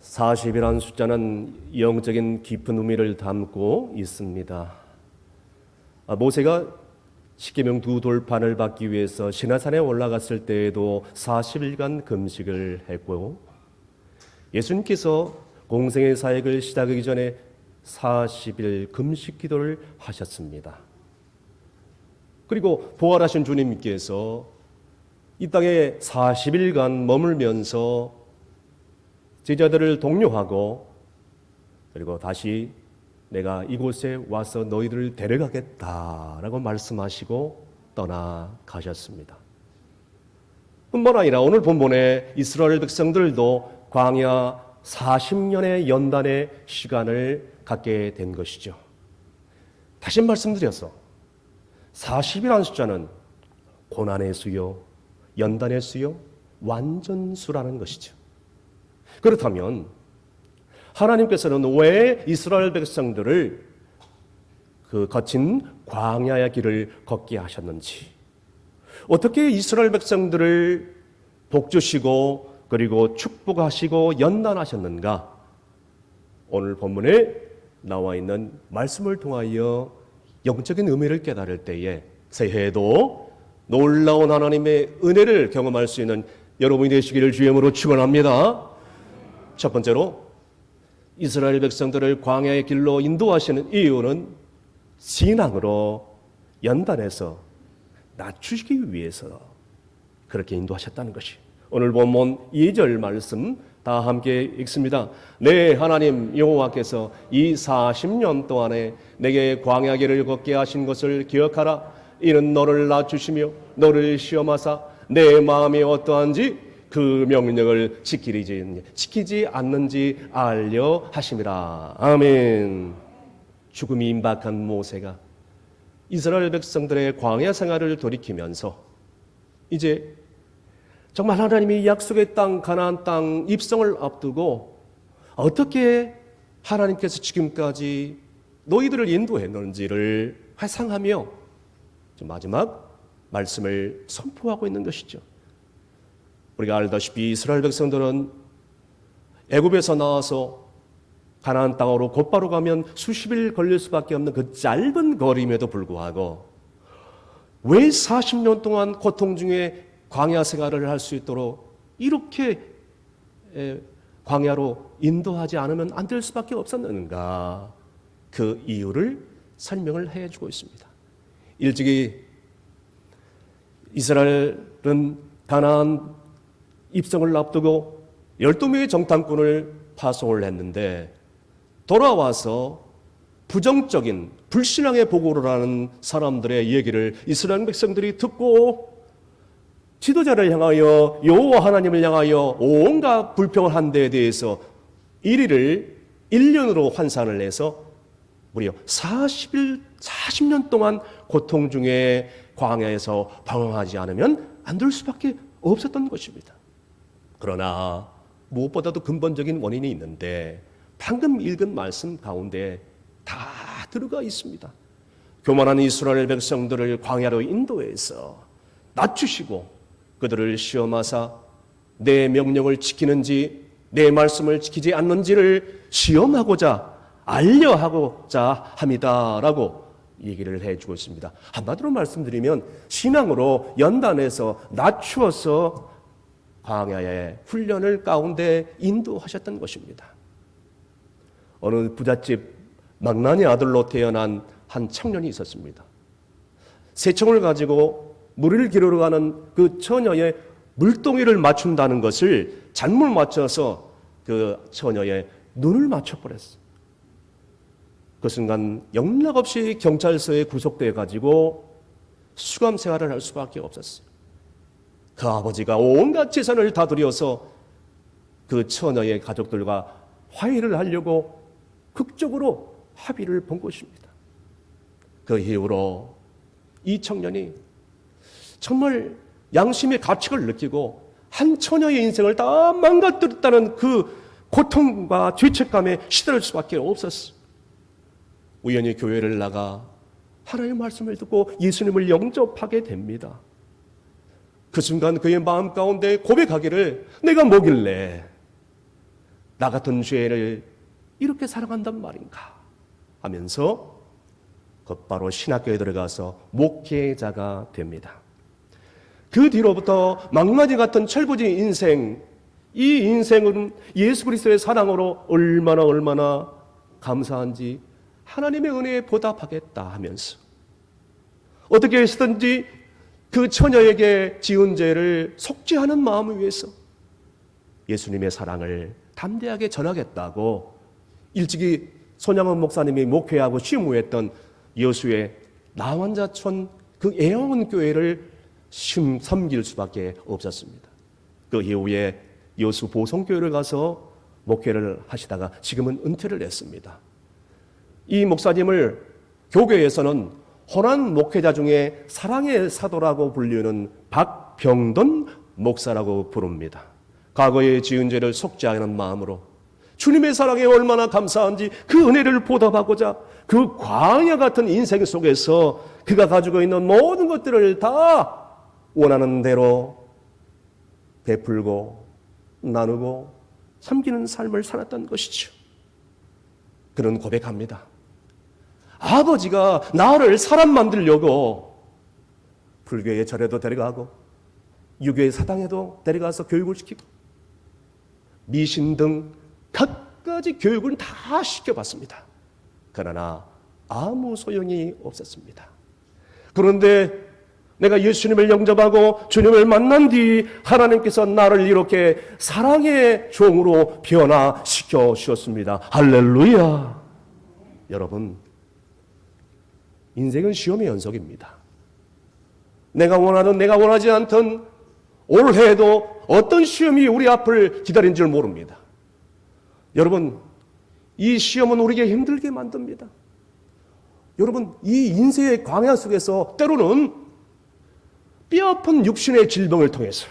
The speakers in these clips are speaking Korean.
40이라는 숫자는 영적인 깊은 의미를 담고 있습니다. 모세가 십계명 두 돌판을 받기 위해서 시내산에 올라갔을 때에도 40일간 금식을 했고, 예수님께서 공생의 사역을 시작하기 전에 40일 금식 기도를 하셨습니다. 그리고 부활하신 주님께서 이 땅에 40일간 머물면서 제자들을 독려하고, 그리고 다시 내가 이곳에 와서 너희들을 데려가겠다라고 말씀하시고 떠나가셨습니다. 뿐만 아니라 오늘 본문에 이스라엘 백성들도 광야 40년의 연단의 시간을 갖게 된 것이죠. 다시 말씀드려서 40이라는 숫자는 고난의 수요, 연단의 수요, 완전수라는 것이죠. 그렇다면 하나님께서는 왜 이스라엘 백성들을 그 거친 광야의 길을 걷게 하셨는지, 어떻게 이스라엘 백성들을 복주시고 그리고 축복하시고 연단하셨는가, 오늘 본문에 나와 있는 말씀을 통하여 영적인 의미를 깨달을 때에 새해에도 놀라운 하나님의 은혜를 경험할 수 있는 여러분이 되시기를 주의 이름으로 축원합니다. 첫 번째로 이스라엘 백성들을 광야의 길로 인도하시는 이유는 신앙으로 연단해서 낮추시기 위해서 그렇게 인도하셨다는 것이, 오늘 본문 2절 말씀 다 함께 읽습니다. 네, 하나님 여호와께서 이 40년 동안에 내게 광야 길을 걷게 하신 것을 기억하라. 이는 너를 낮추시며 너를 시험하사 내 마음이 어떠한지 그 명령을 지키지 않는지 알려 하심이라. 아멘. 죽음이 임박한 모세가 이스라엘 백성들의 광야 생활을 돌이키면서 이제 정말 하나님이 약속의 땅 가나안 땅 입성을 앞두고 어떻게 하나님께서 지금까지 너희들을 인도했는지를 회상하며 마지막 말씀을 선포하고 있는 것이죠. 우리가 알다시피 이스라엘 백성들은 애굽에서 나와서 가나안 땅으로 곧바로 가면 수십일 걸릴 수밖에 없는 그 짧은 거리임에도 불구하고 왜 40년 동안 고통 중에 광야 생활을 할 수 있도록 이렇게 광야로 인도하지 않으면 안 될 수밖에 없었는가, 그 이유를 설명을 해주고 있습니다. 일찍이 이스라엘은 가나안 입성을 앞두고 12명의 정탐꾼을 파송을 했는데 돌아와서 부정적인 불신앙의 보고를 하는 사람들의 얘기를 이스라엘 백성들이 듣고 지도자를 향하여 여호와 하나님을 향하여 온갖 불평을 한 데에 대해서 1년으로 환산을 해서 무려 40년 동안 고통 중에 광야에서 방황하지 않으면 안 될 수밖에 없었던 것입니다. 그러나 무엇보다도 근본적인 원인이 있는데 방금 읽은 말씀 가운데 다 들어가 있습니다. 교만한 이스라엘 백성들을 광야로 인도해서 낮추시고 그들을 시험하사 내 명령을 지키는지 내 말씀을 지키지 않는지를 시험하고자 알려하고자 합니다라고 얘기를 해주고 있습니다. 한마디로 말씀드리면 신앙으로 연단해서 낮추어서 광야의 훈련을 가운데 인도하셨던 것입니다. 어느 부잣집 망나니 아들로 태어난 한 청년이 있었습니다. 새총을 가지고 물을 기르러 가는 그 처녀의 물동이를 맞춘다는 것을 잘못 맞춰서 그 처녀의 눈을 맞춰버렸어요. 그 순간 영락없이 경찰서에 구속되어 가지고 수감 생활을 할 수밖에 없었어요. 그 아버지가 온갖 재산을 다 들여서 그 처녀의 가족들과 화해를 하려고 극적으로 합의를 본 것입니다. 그 이후로 이 청년이 정말 양심의 가책을 느끼고 한 처녀의 인생을 다 망가뜨렸다는 그 고통과 죄책감에 시달릴 수밖에 없었어요. 우연히 교회를 나가 하나님의 말씀을 듣고 예수님을 영접하게 됩니다. 그 순간 그의 마음 가운데 고백하기를, 내가 뭐길래 나 같은 죄를 이렇게 사랑한단 말인가 하면서 곧바로 신학교에 들어가서 목회자가 됩니다. 그 뒤로부터 망나니 같은 철부지 인생, 이 인생은 예수 그리스도의 사랑으로 얼마나 감사한지 하나님의 은혜에 보답하겠다 하면서 어떻게 해서든지 그 처녀에게 지은 죄를 속죄하는 마음을 위해서 예수님의 사랑을 담대하게 전하겠다고 일찍이 손양원 목사님이 목회하고 시무했던 여수의 나환자촌 그 애원원 교회를 섬길 수밖에 없었습니다. 그 이후에 여수 보성교회를 가서 목회를 하시다가 지금은 은퇴를 했습니다. 이 목사님을 교계에서는 호남 목회자 중에 사랑의 사도라고 불리는 박병돈 목사라고 부릅니다. 과거에 지은 죄를 속죄하는 마음으로 주님의 사랑에 얼마나 감사한지 그 은혜를 보답하고자 그 광야 같은 인생 속에서 그가 가지고 있는 모든 것들을 다 원하는 대로 베풀고 나누고 섬기는 삶을 살았던 것이죠. 그는 고백합니다. 아버지가 나를 사람 만들려고 불교의 절에도 데려가고 유교의 사당에도 데려가서 교육을 시키고 미신 등 갖가지 교육을 다 시켜봤습니다. 그러나 아무 소용이 없었습니다. 그런데 내가 예수님을 영접하고 주님을 만난 뒤 하나님께서 나를 이렇게 사랑의 종으로 변화시켜 주셨습니다. 할렐루야. 여러분, 인생은 시험의 연속입니다. 내가 원하든 내가 원하지 않든 올해에도 어떤 시험이 우리 앞을 기다린 줄 모릅니다. 여러분, 이 시험은 우리에게 힘들게 만듭니다. 여러분, 이 인생의 광야 속에서 때로는 뼈아픈 육신의 질병을 통해서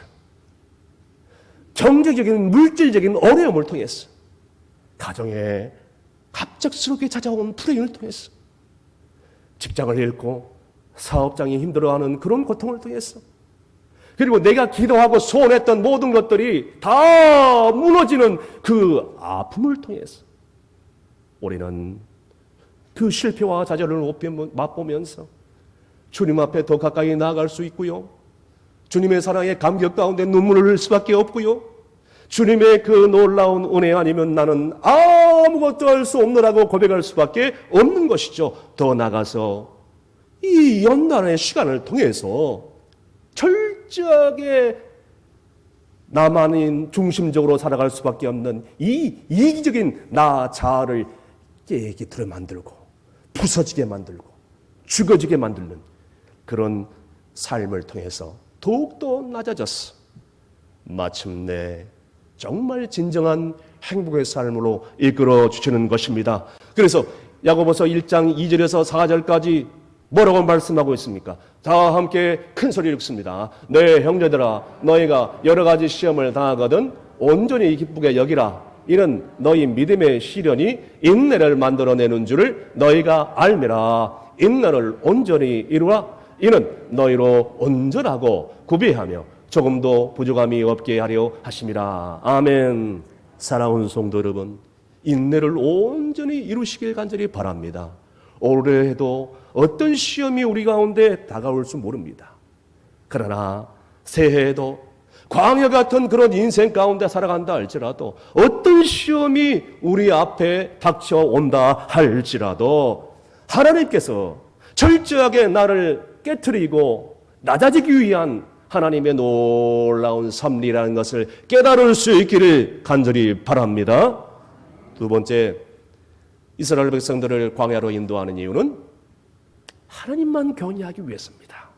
경제적인 물질적인 어려움을 통해서 가정에 갑작스럽게 찾아온 불행을 통해서 직장을 잃고 사업장이 힘들어하는 그런 고통을 통해서 그리고 내가 기도하고 소원했던 모든 것들이 다 무너지는 그 아픔을 통해서 우리는 그 실패와 좌절을 맛보면서 주님 앞에 더 가까이 나아갈 수 있고요. 주님의 사랑에 감격 가운데 눈물을 흘릴 수밖에 없고요. 주님의 그 놀라운 은혜 아니면 나는 아무것도 할 수 없노라고 고백할 수밖에 없는 것이죠. 더 나아가서 이 연단의 시간을 통해서 철저하게 나만인 중심적으로 살아갈 수밖에 없는 이 이기적인 나 자아를 깨끗이 만들고 부서지게 만들고 죽어지게 만드는 그런 삶을 통해서 더욱더 낮아졌어. 마침내 정말 진정한 행복의 삶으로 이끌어 주시는 것입니다. 그래서 야고보서 1장 2절에서 4절까지 뭐라고 말씀하고 있습니까? 다 함께 큰 소리를 읽습니다. 내 형제들아, 너희가 여러 가지 시험을 당하거든 온전히 기쁘게 여기라. 이는 너희 믿음의 시련이 인내를 만들어내는 줄을 너희가 알미라. 인내를 온전히 이루라. 이는 너희로 온전하고 구비하며 조금도 부족함이 없게 하려 하심이라. 아멘. 사랑하는 성도 여러분, 인내를 온전히 이루시길 간절히 바랍니다. 올해에도 어떤 시험이 우리 가운데 다가올 수 모릅니다. 그러나 새해에도 광야 같은 그런 인생 가운데 살아간다 할지라도 어떤 시험이 우리 앞에 닥쳐온다 할지라도 하나님께서 철저하게 나를 깨트리고 낮아지기 위한 하나님의 놀라운 섭리라는 것을 깨달을 수 있기를 간절히 바랍니다. 두 번째, 이스라엘 백성들을 광야로 인도하는 이유는 하나님만 경외하기 위해서입니다.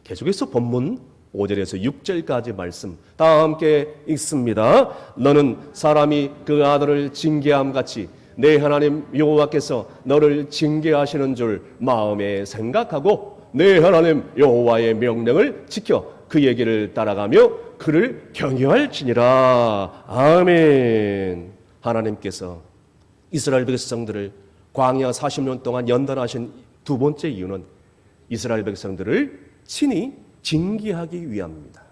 계속해서 본문 5절에서 6절까지 말씀 다 함께 읽습니다. 너는 사람이 그 아들을 징계함 같이 내 하나님 여호와께서 너를 징계하시는 줄 마음에 생각하고 내 하나님 여호와의 명령을 지켜 그의 길을 따라가며 그를 경외할지니라. 아멘. 하나님께서 이스라엘 백성들을 광야 40년 동안 연단하신 두 번째 이유는 이스라엘 백성들을 친히 징계하기 위함입니다.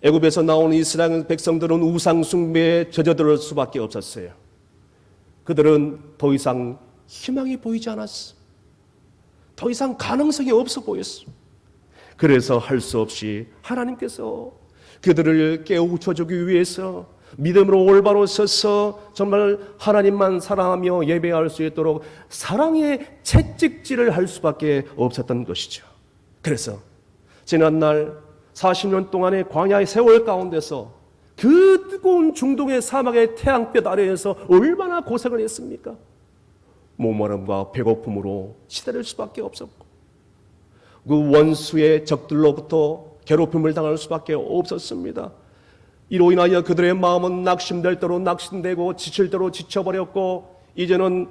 애굽에서 나온 이스라엘 백성들은 우상 숭배에 젖어들 수밖에 없었어요. 그들은 더 이상 희망이 보이지 않았어. 더 이상 가능성이 없어 보였어. 그래서 할 수 없이 하나님께서 그들을 깨우쳐주기 위해서 믿음으로 올바로 서서 정말 하나님만 사랑하며 예배할 수 있도록 사랑의 채찍질을 할 수밖에 없었던 것이죠. 그래서 지난날 40년 동안의 광야의 세월 가운데서 그 뜨거운 중동의 사막의 태양볕 아래에서 얼마나 고생을 했습니까? 목마름과 배고픔으로 시달릴 수밖에 없었고 그 원수의 적들로부터 괴롭힘을 당할 수밖에 없었습니다. 이로 인하여 그들의 마음은 낙심될 대로 낙심되고 지칠 대로 지쳐버렸고 이제는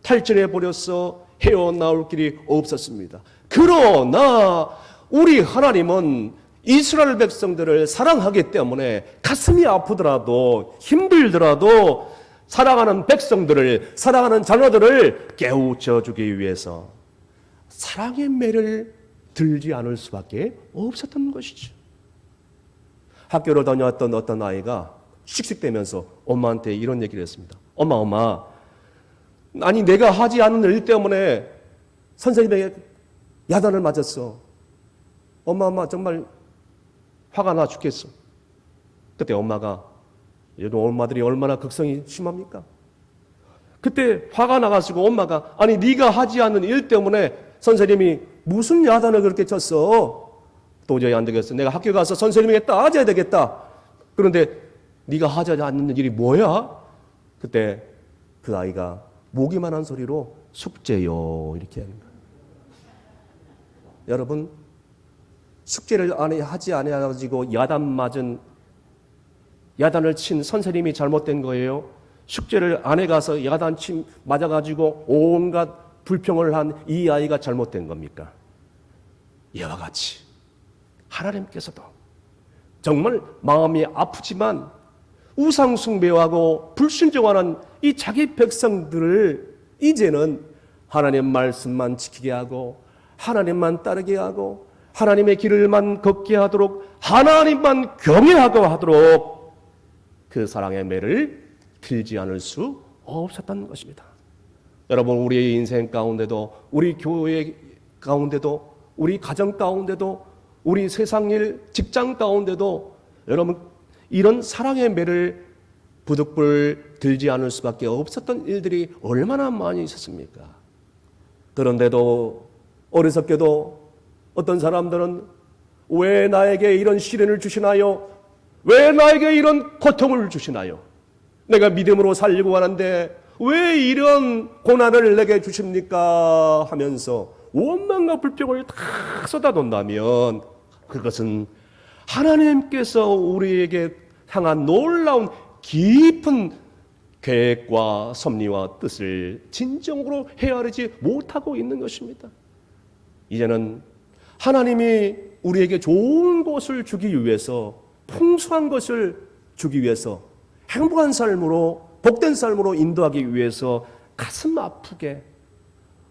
탈진해버려서 헤어나올 길이 없었습니다. 그러나 우리 하나님은 이스라엘 백성들을 사랑하기 때문에 가슴이 아프더라도 힘들더라도 사랑하는 백성들을, 사랑하는 자녀들을 깨우쳐주기 위해서 사랑의 매를 들지 않을 수밖에 없었던 것이죠. 학교를 다녀왔던 어떤 아이가 씩씩대면서 엄마한테 이런 얘기를 했습니다. 엄마, 아니 내가 하지 않은 일 때문에 선생님에게 야단을 맞았어. 엄마 정말 화가 나 죽겠어. 그때 엄마가, 요즘 엄마들이 얼마나 극성이 심합니까? 그때 화가 나가지고 엄마가, 아니 네가 하지 않은 일 때문에 선생님이 무슨 야단을 그렇게 쳤어? 도저히 안 되겠어. 내가 학교 가서 선생님에게 따져야 되겠다. 그런데 네가 하지 않는 일이 뭐야? 그때 그 아이가 모기만한 소리로 숙제요 이렇게 하는 거예요. 여러분, 숙제를 하지 않아가지고 야단을 친 선생님이 잘못된 거예요? 숙제를 안 해가서 야단 맞아가지고 온갖 불평을 한 이 아이가 잘못된 겁니까? 이와 같이 하나님께서도 정말 마음이 아프지만 우상숭배하고 불순종하는 이 자기 백성들을 이제는 하나님 말씀만 지키게 하고 하나님만 따르게 하고 하나님의 길을만 걷게 하도록 하나님만 경외하게 하도록 그 사랑의 매를 들지 않을 수 없었던 것입니다. 여러분, 우리의 인생 가운데도, 우리 교회 가운데도, 우리 가정 가운데도, 우리 세상 일, 직장 가운데도 여러분 이런 사랑의 매를 부득불 들지 않을 수밖에 없었던 일들이 얼마나 많이 있었습니까? 그런데도 어리석게도 어떤 사람들은 왜 나에게 이런 시련을 주시나요? 왜 나에게 이런 고통을 주시나요? 내가 믿음으로 살려고 하는데 왜 이런 고난을 내게 주십니까? 하면서 원망과 불평을 다 쏟아놓는다면 그것은 하나님께서 우리에게 향한 놀라운 깊은 계획과 섭리와 뜻을 진정으로 헤아리지 못하고 있는 것입니다. 이제는 하나님이 우리에게 좋은 것을 주기 위해서, 풍성한 것을 주기 위해서, 행복한 삶으로, 복된 삶으로 인도하기 위해서 가슴 아프게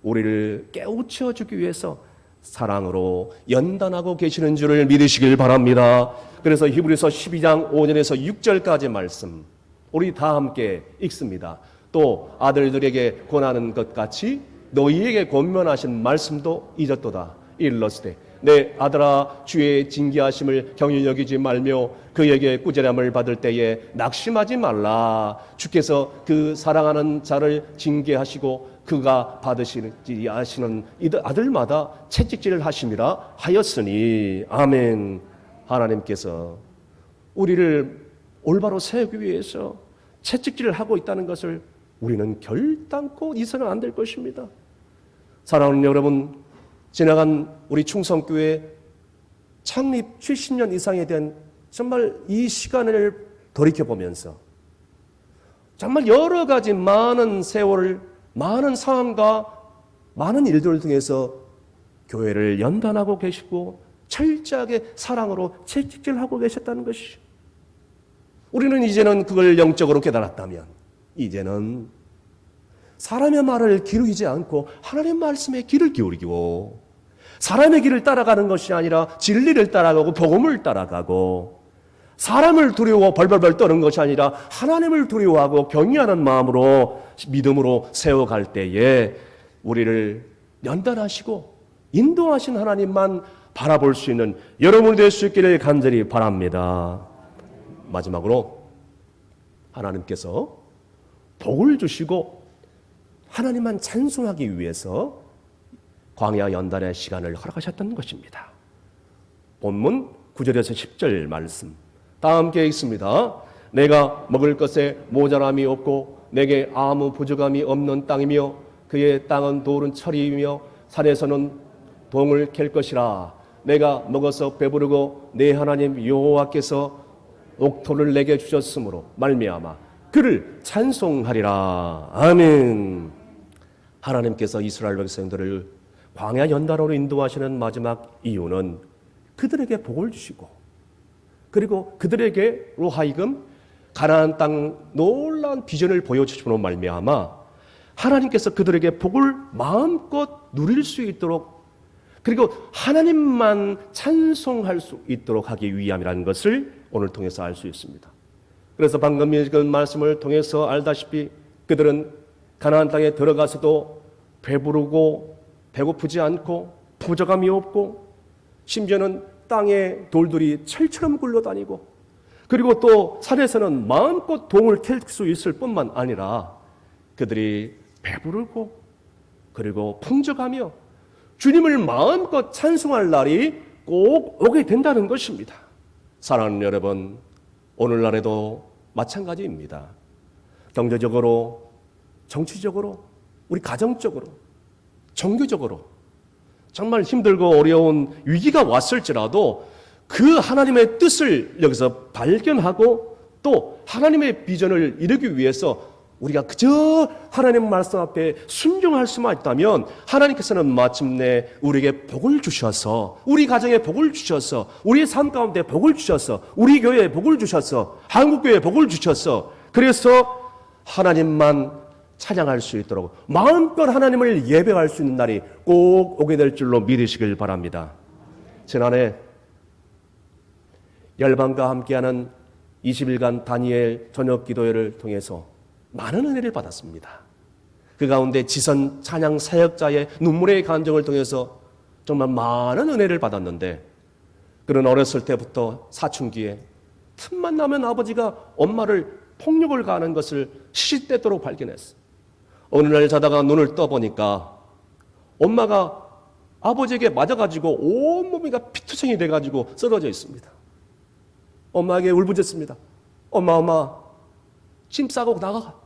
우리를 깨우쳐 주기 위해서 사랑으로 연단하고 계시는 줄을 믿으시길 바랍니다. 그래서 히브리서 12장 5절에서 6절까지 말씀 우리 다 함께 읽습니다. 또 아들들에게 권하는 것 같이 너희에게 권면하신 말씀도 잊었도다. 일러스되 내 아들아 주의 징계하심을 경히 여기지 말며 그에게 꾸지람을 받을 때에 낙심하지 말라. 주께서 그 사랑하는 자를 징계하시고 그가 받으시지 아시는 아들마다 채찍질을 하심이라 하였으니. 아멘. 하나님께서 우리를 올바로 세우기 위해서 채찍질을 하고 있다는 것을 우리는 결단코 잊어서는 안 될 것입니다. 사랑하는 여러분, 지나간 우리 충성교회 창립 70년 이상에 대한 정말 이 시간을 돌이켜보면서 정말 여러 가지 많은 세월을, 많은 상황과 많은 일들 통해서 교회를 연단하고 계시고 철저하게 사랑으로 채찍질하고 계셨다는 것이죠. 우리는 이제는 그걸 영적으로 깨달았다면 이제는 사람의 말을 기르지 않고 하나님의 말씀에 귀를 기울이고 사람의 길을 따라가는 것이 아니라 진리를 따라가고 복음을 따라가고 사람을 두려워 벌벌벌 떠는 것이 아니라 하나님을 두려워하고 경외하는 마음으로 믿음으로 세워갈 때에 우리를 연단하시고 인도하신 하나님만 바라볼 수 있는 여러분이 될 수 있기를 간절히 바랍니다. 마지막으로 하나님께서 복을 주시고 하나님만 찬송하기 위해서 광야 연단의 시간을 허락하셨던 것입니다. 본문 9절에서 10절 말씀 다 함께 읽습니다. 내가 먹을 것에 모자람이 없고 내게 아무 부족함이 없는 땅이며 그의 땅은 돌은 철이며 산에서는 동을 캘 것이라. 내가 먹어서 배부르고 내 하나님 여호와께서 옥토를 내게 주셨으므로 말미암아 그를 찬송하리라. 아멘. 하나님께서 이스라엘 백성들을 광야 연단으로 인도하시는 마지막 이유는 그들에게 복을 주시고 그리고 그들에게로 하여금 가나안 땅 놀라운 비전을 보여주심으로 말미암아 하나님께서 그들에게 복을 마음껏 누릴 수 있도록 그리고 하나님만 찬송할 수 있도록 하기 위함이라는 것을 오늘 통해서 알 수 있습니다. 그래서 방금 읽은 말씀을 통해서 알다시피 그들은 가나안 땅에 들어가서도 배부르고 배고프지 않고 부족함이 없고 심지어는 땅에 돌들이 철처럼 굴러다니고 그리고 또 산에서는 마음껏 동을 캘 수 있을 뿐만 아니라 그들이 배부르고 그리고 풍족하며 주님을 마음껏 찬송할 날이 꼭 오게 된다는 것입니다. 사랑하는 여러분, 오늘날에도 마찬가지입니다. 경제적으로, 정치적으로, 우리 가정적으로, 종교적으로 정말 힘들고 어려운 위기가 왔을지라도 그 하나님의 뜻을 여기서 발견하고 또 하나님의 비전을 이루기 위해서 우리가 그저 하나님 말씀 앞에 순종할 수만 있다면 하나님께서는 마침내 우리에게 복을 주셔서 우리 가정에 복을 주셔서 우리의 삶 가운데 복을 주셔서 우리 교회에 복을 주셔서 한국교회에 복을 주셔서 그래서 하나님만 찬양할 수 있도록 마음껏 하나님을 예배할 수 있는 날이 꼭 오게 될 줄로 믿으시길 바랍니다. 지난해 열방과 함께하는 20일간 다니엘 저녁 기도회를 통해서 많은 은혜를 받았습니다. 그 가운데 지선 찬양 사역자의 눈물의 간정을 통해서 정말 많은 은혜를 받았는데 그런 어렸을 때부터 사춘기에 틈만 나면 아버지가 엄마를 폭력을 가하는 것을 시시때때로 발견했어요. 어느 날 자다가 눈을 떠보니까 엄마가 아버지에게 맞아가지고 온몸이 피투성이 돼가지고 쓰러져 있습니다. 엄마에게 울부짖습니다. 엄마 짐 싸고 나가.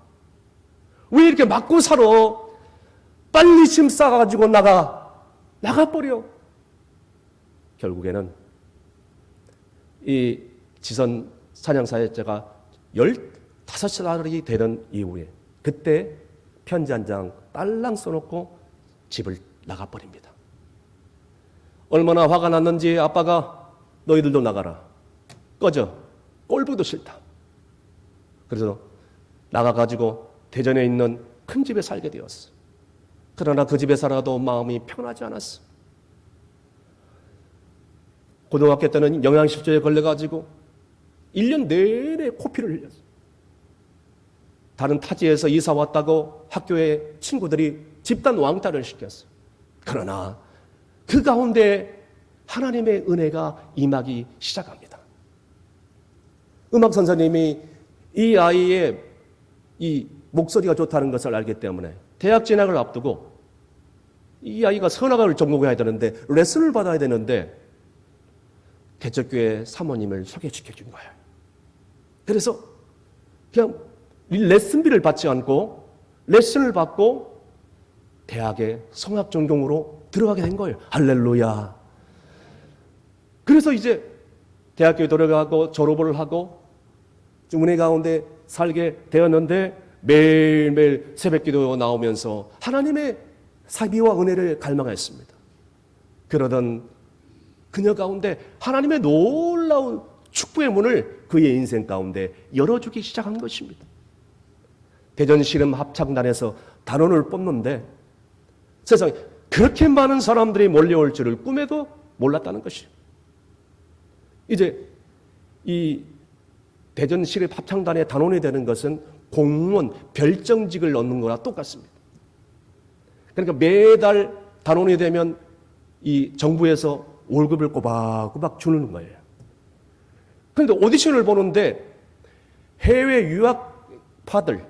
왜 이렇게 맞고 살아? 빨리 짐 싸가지고 나가버려. 결국에는 이 지선 찬양사역자가 15살이 되는 이후에 그때 편지 한 장 딸랑 써놓고 집을 나가버립니다. 얼마나 화가 났는지 아빠가 너희들도 나가라. 꺼져. 꼴보기도 싫다. 그래서 나가가지고 대전에 있는 큰 집에 살게 되었어. 그러나 그 집에 살아도 마음이 편하지 않았어. 고등학교 때는 영양실조에 걸려가지고 1년 내내 코피를 흘렸어. 다른 타지에서 이사 왔다고 학교에 친구들이 집단 왕따를 시켰어. 그러나 그 가운데 하나님의 은혜가 임하기 시작합니다. 음악 선생님이 이 아이의 이 목소리가 좋다는 것을 알기 때문에 대학 진학을 앞두고 이 아이가 선악을 전공해야 되는데 레슨을 받아야 되는데 개척교회 사모님을 소개시켜 준 거야. 그래서 그냥 레슨비를 받지 않고 레슨을 받고 대학에 성악 전공으로 들어가게 된 거예요. 할렐루야. 그래서 이제 대학교에 들어가고 졸업을 하고 은혜 가운데 살게 되었는데 매일매일 새벽기도 나오면서 하나님의 사비와 은혜를 갈망했습니다. 그러던 그녀 가운데 하나님의 놀라운 축복의 문을 그의 인생 가운데 열어주기 시작한 것입니다. 대전 씨름 합창단에서 단원을 뽑는데 세상에 그렇게 많은 사람들이 몰려올 줄을 꿈에도 몰랐다는 것이죠. 이제 이 대전시립 합창단에 단원이 되는 것은 공무원 별정직을 얻는 거나 똑같습니다. 그러니까 매달 단원이 되면 이 정부에서 월급을 꼬박꼬박 주는 거예요. 그런데 오디션을 보는데 해외 유학파들,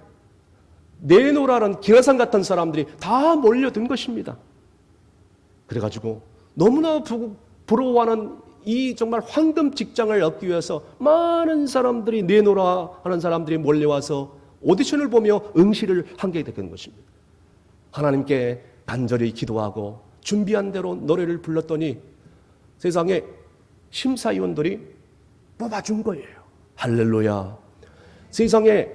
내노라는 기라상 같은 사람들이 다 몰려든 것입니다. 그래가지고 너무나 부러워하는 이 정말 황금 직장을 얻기 위해서 많은 사람들이 내노라 하는 사람들이 몰려와서 오디션을 보며 응시를 하게 된 것입니다. 하나님께 간절히 기도하고 준비한 대로 노래를 불렀더니 세상에 심사위원들이 뽑아준 거예요. 할렐루야. 세상에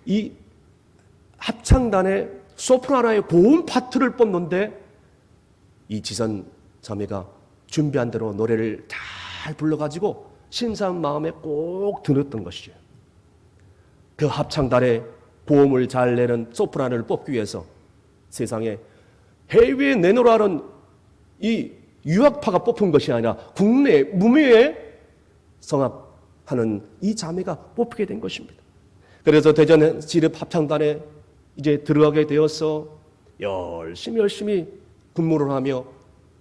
이 합창단의 소프라노의 고음 파트를 뽑는데 이 지선 자매가 준비한 대로 노래를 잘 불러가지고 신사한 마음에 꼭 들었던 것이죠. 그 합창단의 고음을 잘 내는 소프라노를 뽑기 위해서 세상에 해외에 내노라는 이 유학파가 뽑힌 것이 아니라 국내 무명에 성악하는 이 자매가 뽑히게 된 것입니다. 그래서 대전 시립 합창단에 이제 들어가게 되어서 열심히 근무를 하며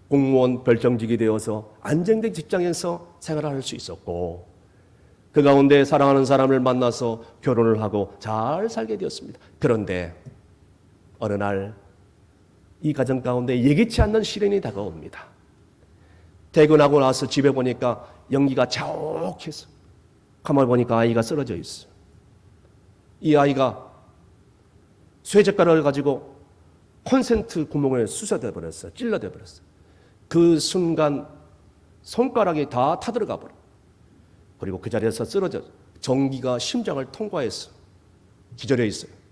공무원 별정직이 되어서 안정된 직장에서 생활할 수 있었고 그 가운데 사랑하는 사람을 만나서 결혼을 하고 잘 살게 되었습니다. 그런데 어느 날 이 가정 가운데 예기치 않는 시련이 다가옵니다. 퇴근하고 나서 집에 보니까 연기가 자욱해서 가만히 보니까 아이가 쓰러져 있어. 이 아이가 쇠젓가락을 가지고 콘센트 구멍에 쑤셔대 버렸어. 찔러대 버렸어. 그 순간 손가락이 다 타들어가 버려. 그리고 그 자리에서 쓰러져 전기가 심장을 통과해서 기절해 있어요.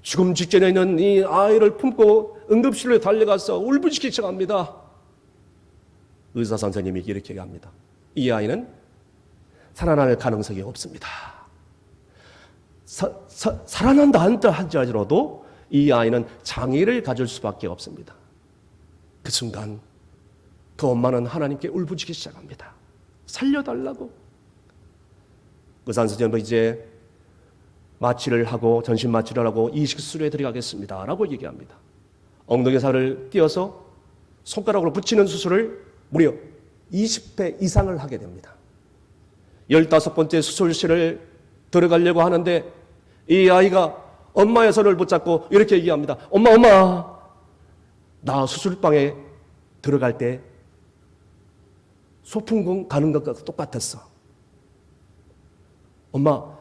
죽음 직전에 있는 이 아이를 품고 응급실로 달려가서 울부짖기 시작합니다. 의사 선생님이 이렇게 얘기합니다. 이 아이는 살아날 가능성이 없습니다. 살아난다 한다 하더라도 이 아이는 장애를 가질 수밖에 없습니다. 그 순간 그 엄마는 하나님께 울부짖기 시작합니다. 살려달라고. 의사 선생님은 이제 마취를 하고 전신 마취를 하고 이식수술에 들어가겠습니다 라고 얘기합니다. 엉덩이 살을 띄어서 손가락으로 붙이는 수술을 무려 20회 이상을 하게 됩니다. 15번째 수술실을 들어가려고 하는데 이 아이가 엄마의 손을 붙잡고 이렇게 얘기합니다. 엄마, 나 수술방에 들어갈 때 소풍공 가는 것과 똑같았어. 엄마,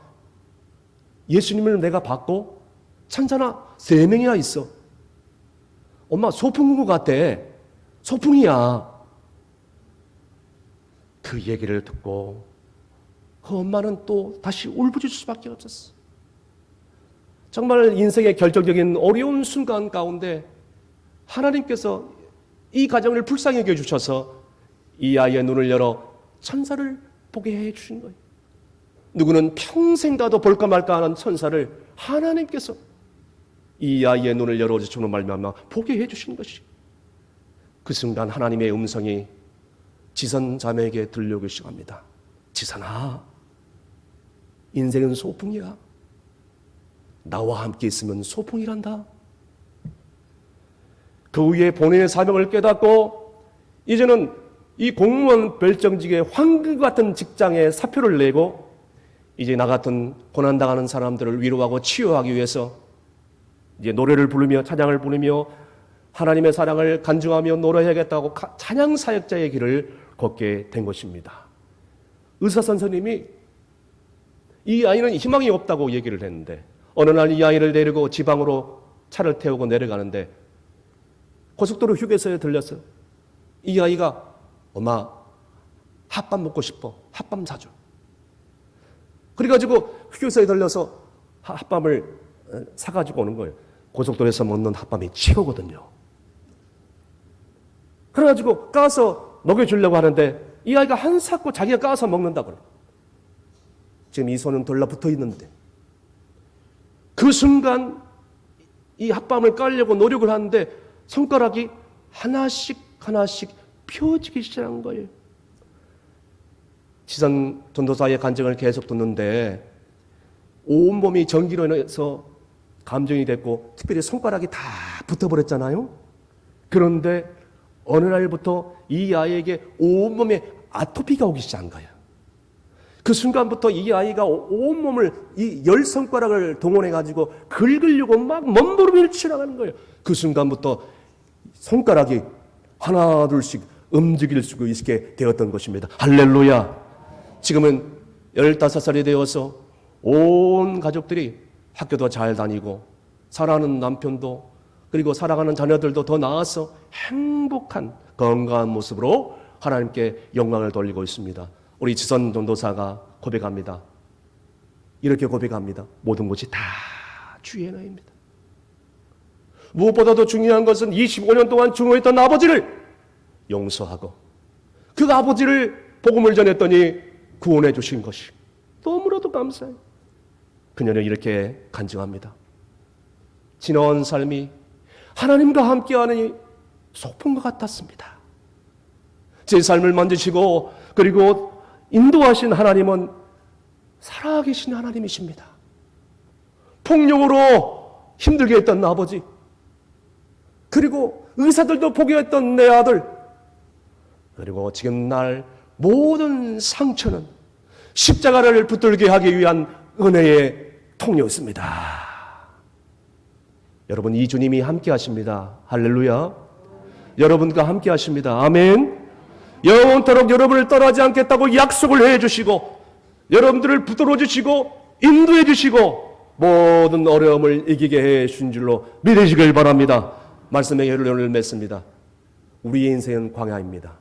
예수님을 내가 받고 천사나 3명이나 있어. 엄마, 소풍공 같아. 소풍이야. 그 얘기를 듣고 그 엄마는 또 다시 울부짖을 수밖에 없었어. 정말 인생의 결정적인 어려운 순간 가운데 하나님께서 이 가정을 불쌍히 여겨주셔서 이 아이의 눈을 열어 천사를 보게 해주신 거예요. 누구는 평생 가도 볼까 말까 하는 천사를 하나님께서 이 아이의 눈을 열어주시는 말미암아 보게 해주신 것이. 그 순간 하나님의 음성이 지선 자매에게 들려오기 시작합니다. 지선아, 인생은 소풍이야. 나와 함께 있으면 소풍이란다. 그 후에 본인의 사명을 깨닫고 이제는 이 공무원 별정직의 황금 같은 직장에 사표를 내고 이제 나 같은 고난당하는 사람들을 위로하고 치유하기 위해서 이제 노래를 부르며 찬양을 부르며 하나님의 사랑을 간증하며 노래해야겠다고 찬양 사역자의 길을 걷게 된 것입니다. 의사 선생님이 이 아이는 희망이 없다고 얘기를 했는데 어느 날 이 아이를 데리고 지방으로 차를 태우고 내려가는데 고속도로 휴게소에 들려서 이 아이가 엄마, 핫밤 먹고 싶어. 핫밤 사줘. 그래가지고 휴게소에 들려서 핫밤을 사가지고 오는 거예요. 고속도로에서 먹는 핫밤이 최고거든요. 그래가지고 까서 먹여주려고 하는데 이 아이가 한 삭고 자기가 까서 먹는다고 그래요. 지금 이 손은 들러붙어 있는데 그 순간 이 핫밤을 깔려고 노력을 하는데 손가락이 하나씩 펴지기 시작한 거예요. 지선 전도사의 간증을 계속 듣는데 온몸이 전기로 인해서 감정이 됐고 특별히 손가락이 다 붙어버렸잖아요. 그런데 어느 날부터 이 아이에게 온몸에 아토피가 오기 시작한 거예요. 그 순간부터 이 아이가 온몸을 이 10손가락을 동원해가지고 긁으려고 막 몸부림을 치러가는 거예요. 그 순간부터 손가락이 하나 둘씩 움직일 수 있게 되었던 것입니다. 할렐루야. 지금은 15살이 되어서 온 가족들이 학교도 잘 다니고 사랑하는 남편도 그리고 사랑하는 자녀들도 더 나아서 행복한 건강한 모습으로 하나님께 영광을 돌리고 있습니다. 우리 지선 전도사가 고백합니다. 이렇게 고백합니다. 모든 것이 다 주의 은혜입니다. 무엇보다도 중요한 것은 25년 동안 중호했던 아버지를 용서하고 그 아버지를 복음을 전했더니 구원해 주신 것이 너무나도 감사해요. 그녀는 이렇게 간증합니다. 지나온 삶이 하나님과 함께하는 소풍과 같았습니다. 제 삶을 만지시고 그리고 인도하신 하나님은 살아계신 하나님이십니다. 폭력으로 힘들게 했던 아버지, 그리고 의사들도 포기했던 내 아들, 그리고 지금 날 모든 상처는 십자가를 붙들게 하기 위한 은혜의 통로였습니다. 여러분, 이 주님이 함께 하십니다. 할렐루야. 여러분과 함께 하십니다. 아멘. 영원토록 여러분을 떠나지 않겠다고 약속을 해주시고 여러분들을 붙들어 주시고 인도해 주시고 모든 어려움을 이기게 해주신 줄로 믿으시길 바랍니다. 말씀의 결론을 맺습니다. 우리의 인생은 광야입니다.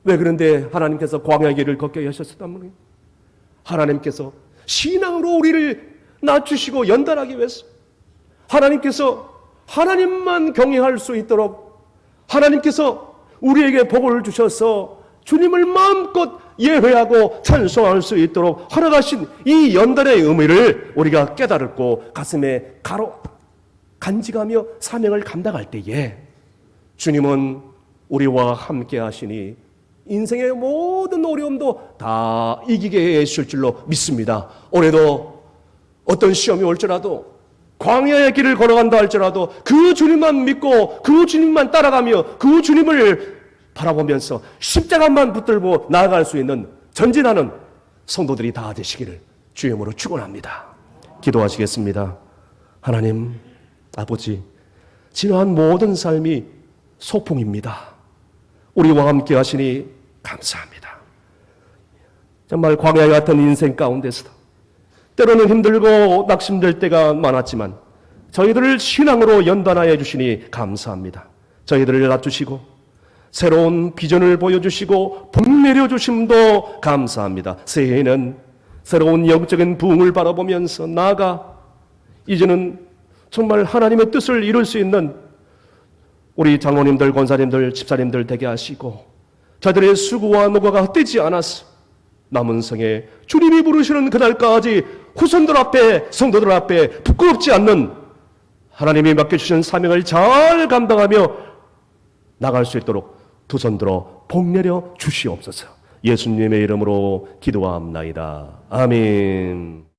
왜 그런데 하나님께서 광야의 길을 걷게 하셨다면 하나님께서 신앙으로 우리를 낮추시고 연단하기 위해서 하나님께서 하나님만 경외할 수 있도록 하나님께서 우리에게 복을 주셔서 주님을 마음껏 예배하고 찬송할 수 있도록 허락하신 이 연단의 의미를 우리가 깨달았고 가슴에 간직하며 사명을 감당할 때에 주님은 우리와 함께 하시니 인생의 모든 어려움도 다 이기게 해주실 줄로 믿습니다. 올해도 어떤 시험이 올지라도 광야의 길을 걸어간다 할지라도 그 주님만 믿고 그 주님만 따라가며 그 주님을 바라보면서 십자가만 붙들고 나아갈 수 있는 전진하는 성도들이 다 되시기를 주의 이름으로 축원합니다. 기도하시겠습니다. 하나님 아버지, 지나한 모든 삶이 소풍입니다. 우리와 함께 하시니 감사합니다. 정말 광야 같은 인생 가운데서도 때로는 힘들고 낙심될 때가 많았지만 저희들을 신앙으로 연단하여 주시니 감사합니다. 저희들을 낮추시고 새로운 비전을 보여주시고 복 내려주심도 감사합니다. 새해에는 새로운 영적인 부흥을 바라보면서 나아가 이제는 정말 하나님의 뜻을 이룰 수 있는 우리 장로님들, 권사님들, 집사님들 되게 하시고 저들의 수고와 노고가 헛되지 않아서 남은 생에 주님이 부르시는 그날까지 후손들 앞에 성도들 앞에 부끄럽지 않는 하나님이 맡겨주신 사명을 잘 감당하며 나갈 수 있도록 두 손 들어 복 내려 주시옵소서. 예수님의 이름으로 기도합나이다. 아멘.